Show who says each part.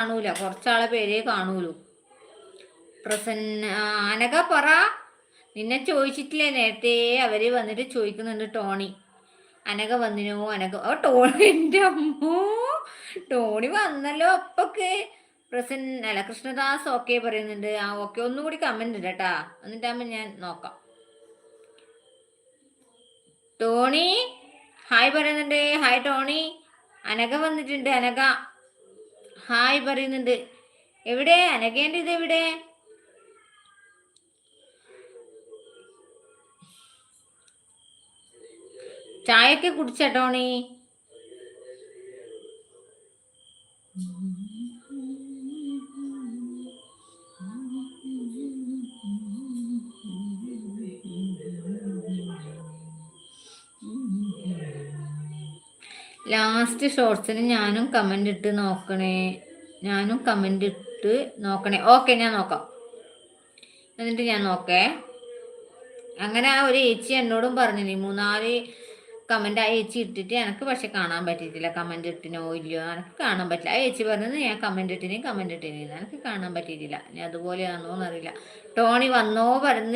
Speaker 1: കാണൂല, കുറച്ചാളെ പേരേ കാണൂലൂ. പ്രസന്ന അനഘ പറ, നിന്നെ ചോദിച്ചിട്ടില്ലേ നേരത്തെ? അവര് വന്നിട്ട് ചോദിക്കുന്നുണ്ട്. ടോണി അനഘ വന്നിനോ? അനഘ ടോണി, എൻ്റെ അമ്മോ, ടോണി വന്നല്ലോ അപ്പൊക്കെ. അല്ല കൃഷ്ണദാസ് ഓക്കെ പറയുന്നുണ്ട്. ആ ഓക്കെ, ഒന്നും കൂടി കമന്റ് ഇടട്ടാ, എന്നിട്ടാകുമ്പോ ഞാൻ നോക്കാം. ടോണി ഹായ് പറയുന്നുണ്ട്. Hi Tony. അനഘ വന്നിട്ടുണ്ട്. അനഘ ഹായ് പറയുന്നുണ്ട്. എവിടെ അനഘേൻ്റെ ഇത്? എവിടെ? ചായയൊക്കെ കുടിച്ച ടോണി? ലാസ്റ്റ് ഷോർട്സിന് ഞാനും കമന്റ് ഇട്ട് നോക്കണേ. ഓക്കെ, ഞാൻ നോക്കാം. എന്നിട്ട് ഞാൻ നോക്കേ. അങ്ങനെ ആ ഒരു ഏച്ചി എന്നോടും പറഞ്ഞു, 3-4 കമന്റ് ആ ഏച്ചി ഇട്ടിട്ട് എനിക്ക് പക്ഷെ കാണാൻ പറ്റിയിട്ടില്ല. കമന്റ് ഇട്ടിനോ ഇല്ലയോ എനിക്ക് കാണാൻ പറ്റില്ല. ആ ഏച്ചി പറഞ്ഞത് ഞാൻ കമന്റ് ഇട്ടിന് എനിക്ക് കാണാൻ പറ്റിയിട്ടില്ല. ഇനി അതുപോലെയാണോ എന്നറിയില്ല. ടോണി വന്നോ പറഞ്ഞ്